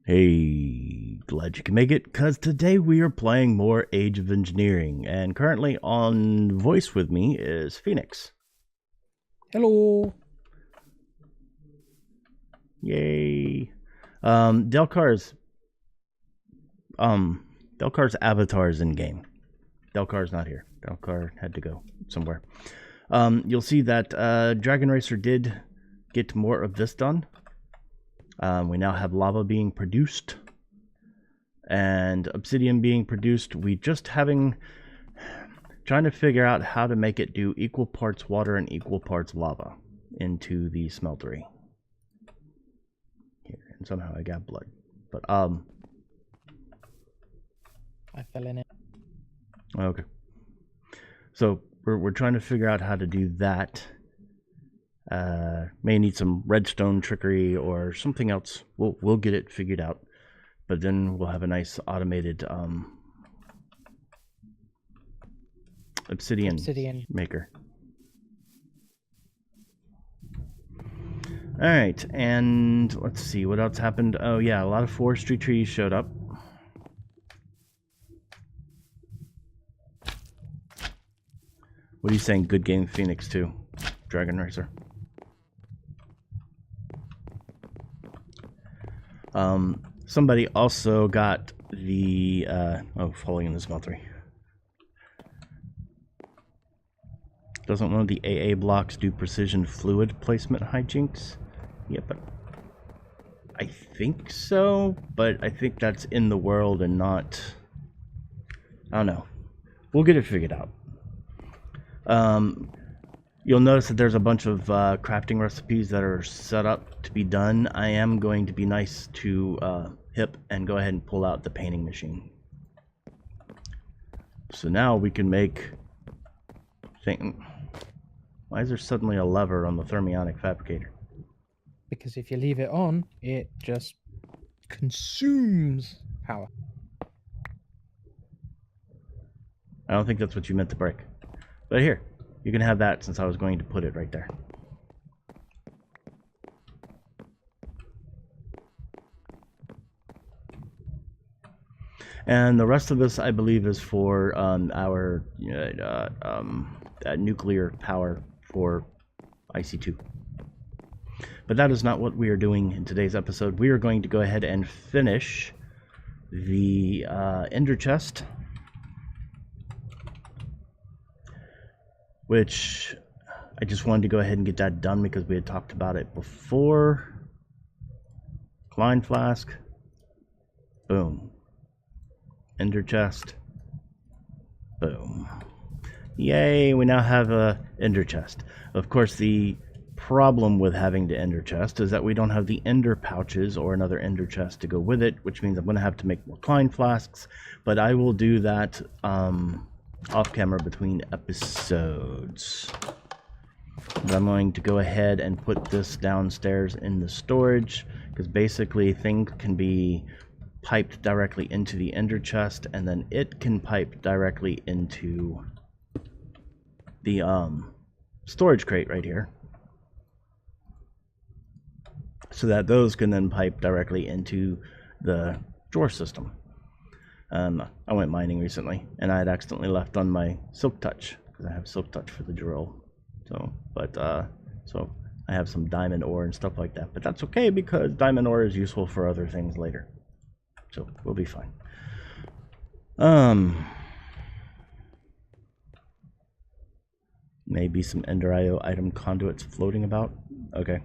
Hey, glad you can make it, because today we are playing more Age of Engineering, and currently on voice with me is Phoenix. Hello. Yay. Delcar's avatar is in game. Delcar's not here. Delcar had to go somewhere. You'll see that Dragon Racer did get more of this done. We now have lava being produced and obsidian being produced. We just trying to figure out how to make it do equal parts water and equal parts lava into the smeltery. Here, and somehow I got blood, but I fell in it. Okay. So we're trying to figure out how to do that. May need some redstone trickery or something else. We'll get it figured out, but then we'll have a nice automated obsidian maker. All right, and let's see what else happened. Oh yeah, a lot of forestry trees showed up. What are you saying? Good game, Phoenix 2, Dragon Racer. Somebody also got the falling in the smeltery. Doesn't one of the AA blocks do precision fluid placement hijinks? Yeah, but I think so, but I think that's in the world and not, I don't know. We'll get it figured out. You'll notice that there's a bunch of crafting recipes that are set up to be done. I am going to be nice to Hip and go ahead and pull out the painting machine. So now we can make... Why is there suddenly a lever on the thermionic fabricator? Because if you leave it on, it just consumes power. I don't think that's what you meant to break. But here, you can have that since I was going to put it right there. And the rest of this, I believe, is for our nuclear power for IC2. But that is not what we are doing in today's episode. We are going to go ahead and finish the ender chest, which I just wanted to go ahead and get that done because we had talked about it before. Klein flask, boom. Ender chest, boom. Yay, we now have a ender chest. Of course, the problem with having the ender chest is that we don't have the ender pouches or another ender chest to go with it, which means I'm going to have to make more Klein flasks, but I will do that off camera between episodes. But I'm going to go ahead and put this downstairs in the storage, because basically things can be piped directly into the ender chest, and then it can pipe directly into the storage crate right here, so that those can then pipe directly into the drawer system. I went mining recently, and I had accidentally left on my silk touch, because I have silk touch for the drill. So I have some diamond ore and stuff like that, but that's okay because diamond ore is useful for other things later. So we'll be fine. Maybe some Ender IO item conduits floating about. Okay.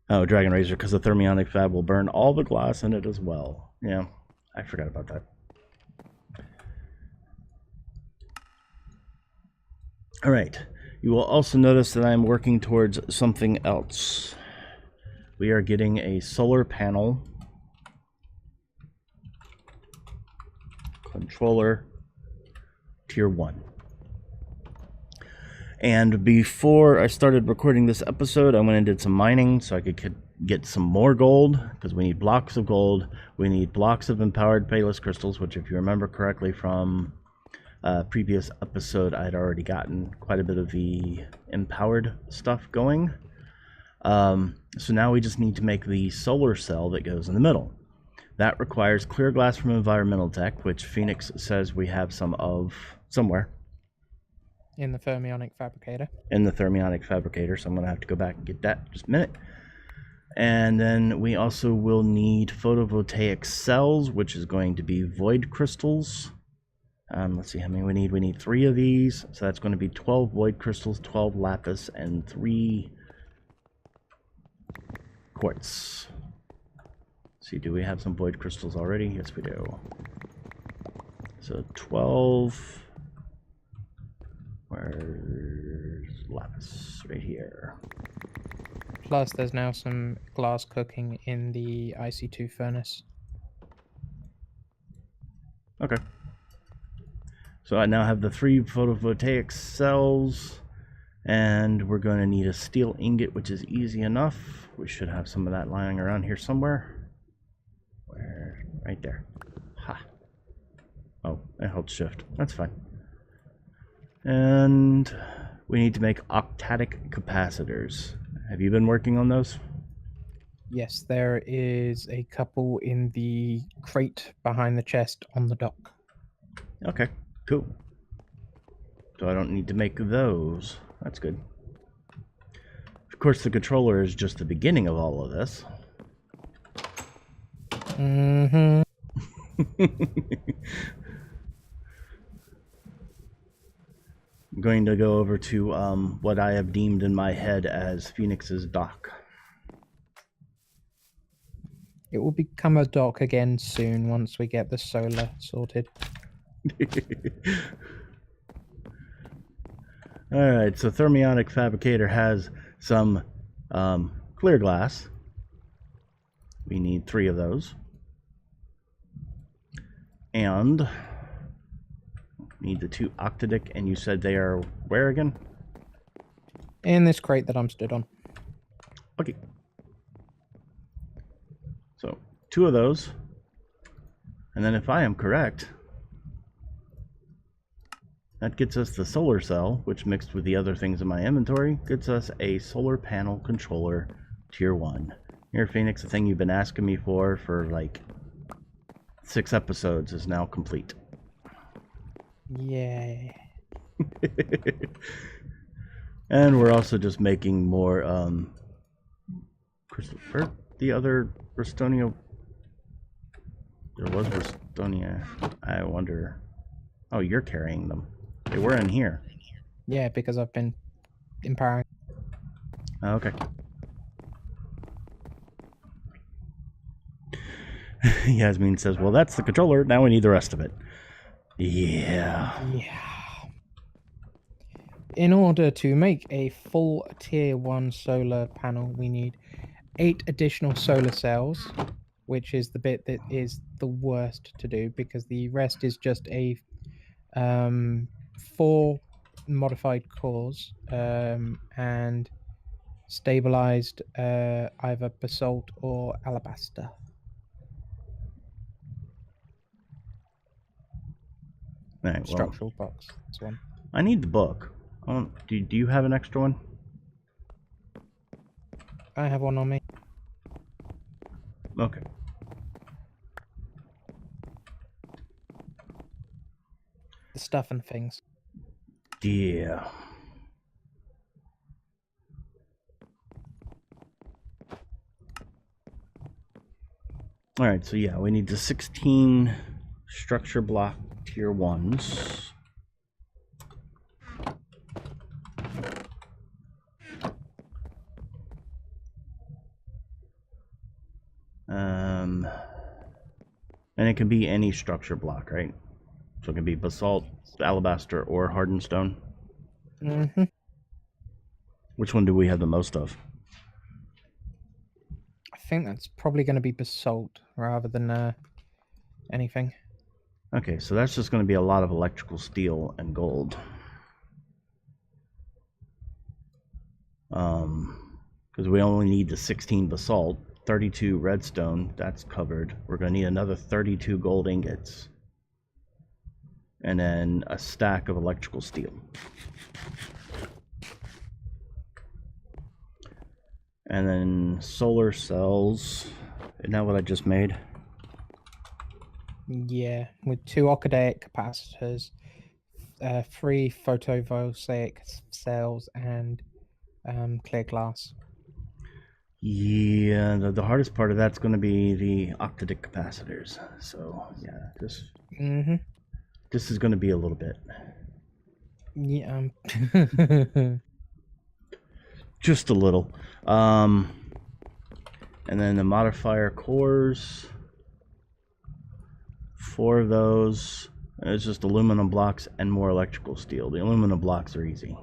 Oh, Dragon Razor, because the thermionic fab will burn all the glass in it as well. Yeah, I forgot about that. All right. You will also notice that I'm working towards something else. We are getting a solar panel controller tier 1. And before I started recording this episode, I went and did some mining so I could get some more gold, because we need blocks of gold. We need blocks of empowered payless crystals, which, if you remember correctly from previous episode, I had already gotten quite a bit of the empowered stuff going. So now we just need to make the solar cell that goes in the middle. That requires clear glass from environmental tech, which Phoenix says we have some of somewhere. In the fermionic fabricator. In the thermionic fabricator, so I'm going to have to go back and get that in just a minute. And then we also will need photovoltaic cells, which is going to be void crystals. Let's see how many we need. We need 3 of these, so that's going to be 12 void crystals, 12 lapis, and 3 quartz. Let's see, do we have some void crystals already? Yes, we do. So 12. Where's lapis? Right here. Plus, there's now some glass cooking in the IC2 furnace. Okay. So I now have the 3 photovoltaic cells, and we're going to need a steel ingot, which is easy enough. We should have some of that lying around here somewhere. Where? Right there. Ha. Oh, I held shift. That's fine. And we need to make octatic capacitors. Have you been working on those? Yes, there is a couple in the crate behind the chest on the dock. Okay, cool. So I don't need to make those. That's good. Of course, the controller is just the beginning of all of this. Mm-hmm. I'm going to go over to what I have deemed in my head as Phoenix's dock. It will become a dock again soon once we get the solar sorted. Alright, so thermionic fabricator has some clear glass. We need 3 of those. And need the 2 octadic, and you said they are where again? In this crate that I'm stood on. Okay. So 2 of those. And then if I am correct, that gets us the solar cell, which mixed with the other things in my inventory, gets us a solar panel controller tier 1. Here, Phoenix, the thing you've been asking me for like 6 episodes is now complete. Yay. And we're also just making more crystal. Where the other Bristonia? There was Bristonia. I wonder. Oh, you're carrying them. They were in here. Yeah, because I've been empowering. Okay. Yasmin says, well, that's the controller. Now we need the rest of it. Yeah. Yeah. In order to make a full tier 1 solar panel, we need 8 additional solar cells, which is the bit that is the worst to do because the rest is just a 4 modified cores and stabilized either basalt or alabaster. Right, well, Structural box. This one. I need the book. Do you have an extra one? I have one on me. Okay. The stuff and things. Yeah. All right, so yeah, we need the 16 structure block tier 1s. And it can be any structure block, right? So it can be basalt, alabaster, or hardened stone. Mm-hmm. Which one do we have the most of? I think that's probably going to be basalt rather than anything. Okay, so that's just going to be a lot of electrical steel and gold. Because we only need the 16 basalt, 32 redstone, that's covered. We're going to need another 32 gold ingots. And then a stack of electrical steel. And then solar cells. Isn't that what I just made? Yeah, with 2 ocadaic capacitors, 3 photovoltaic cells, and clear glass. Yeah, the hardest part of that's going to be the octadic capacitors. So yeah, Mm-hmm. this is going to be a little bit. Yeah. Just a little. And then the modifier cores, 4 of those. It's just aluminum blocks and more electrical steel. The aluminum blocks are easy.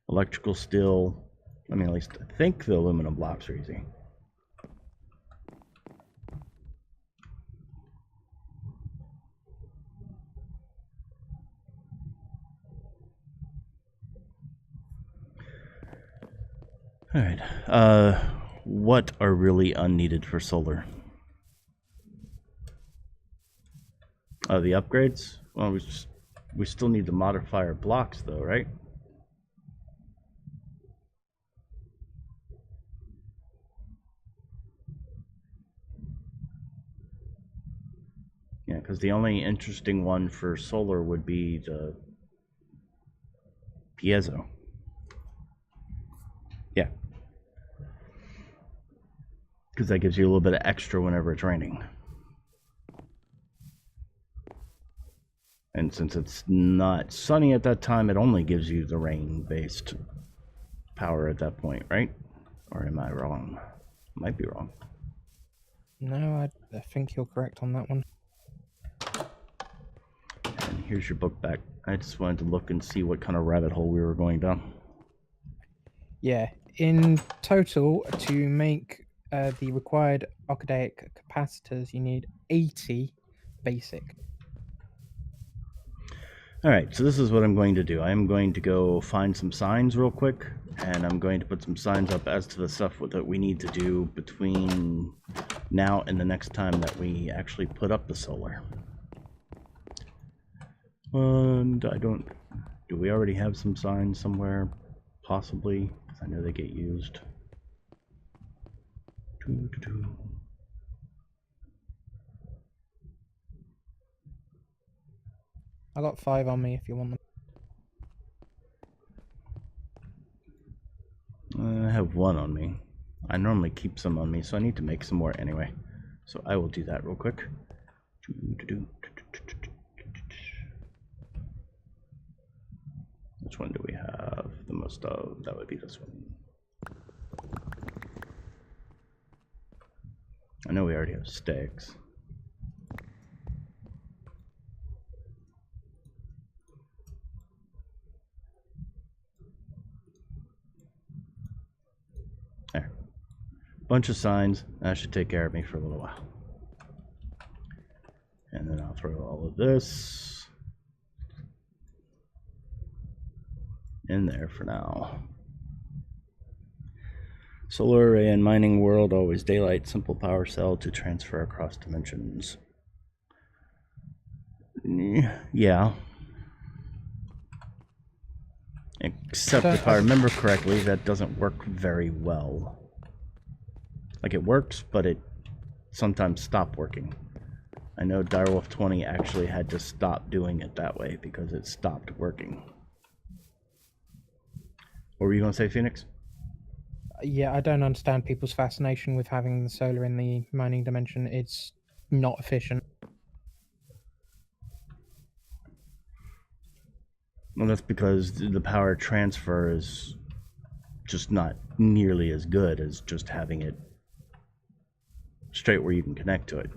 Electrical steel, I mean, at least I think the aluminum blocks are easy. All right. What are really unneeded for solar? The upgrades? Well, we still need the modifier blocks, though, right? Yeah, because the only interesting one for solar would be the piezo. Yeah. Because that gives you a little bit of extra whenever it's raining. And since it's not sunny at that time, it only gives you the rain-based power at that point, right? Or am I wrong? Might be wrong. No, I think you're correct on that one. And here's your book back. I just wanted to look and see what kind of rabbit hole we were going down. Yeah, in total, to make the required ocadaic capacitors, you need 80 basic. All right, so this is what I'm going to do. I'm going to go find some signs real quick, and I'm going to put some signs up as to the stuff that we need to do between now and the next time that we actually put up the solar. And I don't... Do we already have some signs somewhere? Possibly, because I know they get used. I got 5 on me if you want them. I have 1 on me. I normally keep some on me, so I need to make some more anyway. So I will do that real quick. Which one do we have the most of? That would be this one. I know we already have sticks. There. Bunch of signs. That should take care of me for a little while. And then I'll throw all of this in there for now. Solar array and mining world, always daylight, simple power cell to transfer across dimensions. Yeah. Except if I remember correctly, that doesn't work very well. Like, it works, but it sometimes stops working. I know Direwolf 20 actually had to stop doing it that way because it stopped working. What were you going to say, Phoenix? Yeah, I don't understand people's fascination with having the solar in the mining dimension. It's not efficient. Well, that's because the power transfer is just not nearly as good as just having it straight where you can connect to it.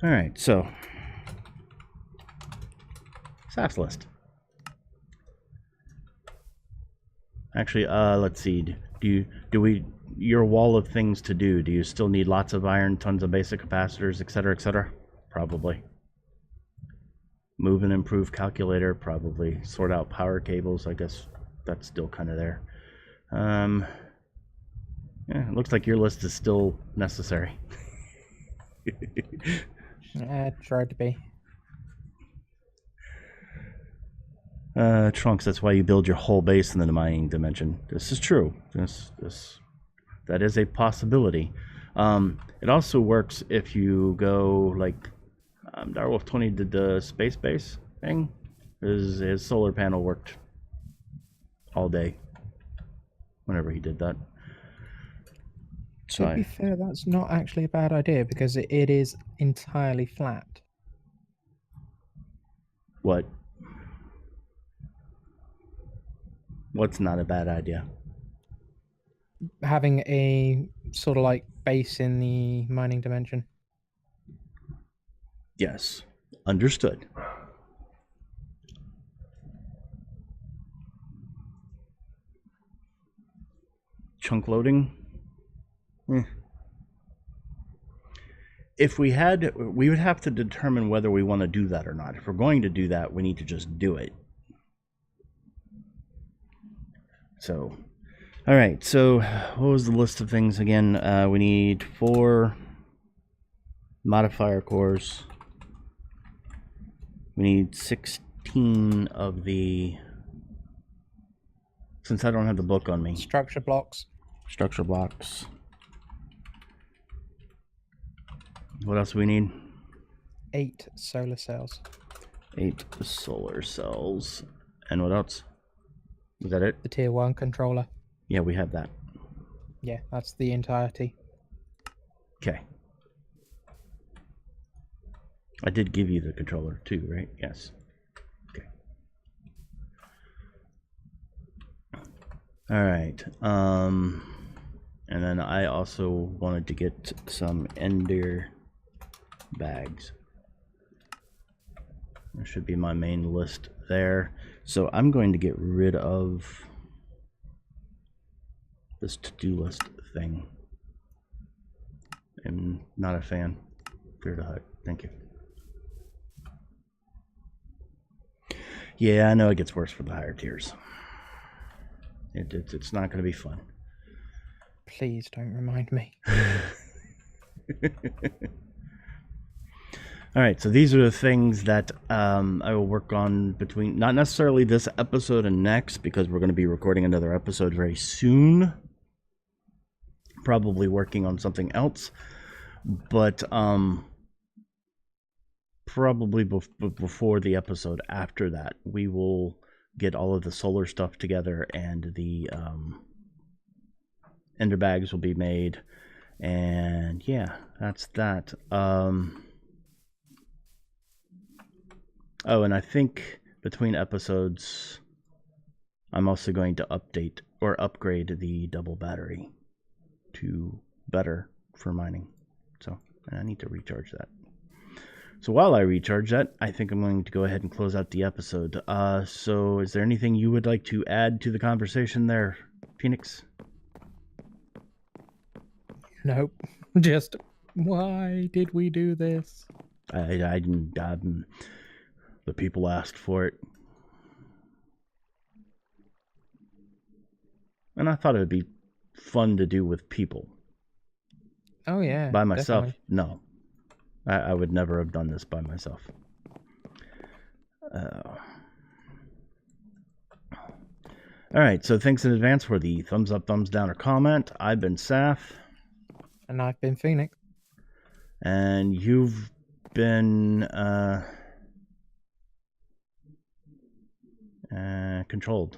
All right, so SAS list. Actually, let's see. Your wall of things to do? Do you still need lots of iron, tons of basic capacitors, etc., etc.? Probably. Move and improve calculator, probably. Sort out power cables, I guess that's still kind of there. Yeah, it looks like your list is still necessary. Tried to be. Trunks, that's why you build your whole base in the mining dimension. This is true. That is a possibility. It also works if you go like Direwolf 20 did the space base thing. His solar panel worked all day whenever he did that. To be fair, that's not actually a bad idea because it is entirely flat. What? What's not a bad idea? Having a sort of like base in the mining dimension. Yes, understood. Chunk loading? If we would have to determine whether we want to do that or not. If we're going to do that, we need to just do it. So, all right. So, what was the list of things again? We need 4 modifier cores. We need 16 of the. Since I don't have the book on me. Structure blocks. Structure blocks. What else do we need? 8 solar cells. 8 solar cells. And what else? Is that it? The tier 1 controller. Yeah, we have that. Yeah, that's the entirety. Okay. I did give you the controller too, right? Yes. Okay. All right. And then I also wanted to get some ender bags. That should be my main list there. So I'm going to get rid of this to-do list thing. I'm not a fan. Clear to hut. Thank you. Yeah, I know it gets worse for the higher tiers. It's not going to be fun. Please don't remind me. All right, so these are the things that I will work on between, not necessarily this episode and next, because we're going to be recording another episode very soon. Probably working on something else, but probably before the episode after that, we will get all of the solar stuff together, and the ender bags will be made, and yeah, that's that. Oh, and I think between episodes, I'm also going to update or upgrade the double battery to better for mining. So I need to recharge that. So while I recharge that, I think I'm going to go ahead and close out the episode. So is there anything you would like to add to the conversation there, Phoenix? Nope. Just, why did we do this? I didn't. The people asked for it. And I thought it would be fun to do with people. Oh, yeah. By myself, definitely. no. I would never have done this by myself. All right, so thanks in advance for the thumbs up, thumbs down, or comment. I've been Saf. And I've been Phoenix. And you've been controlled.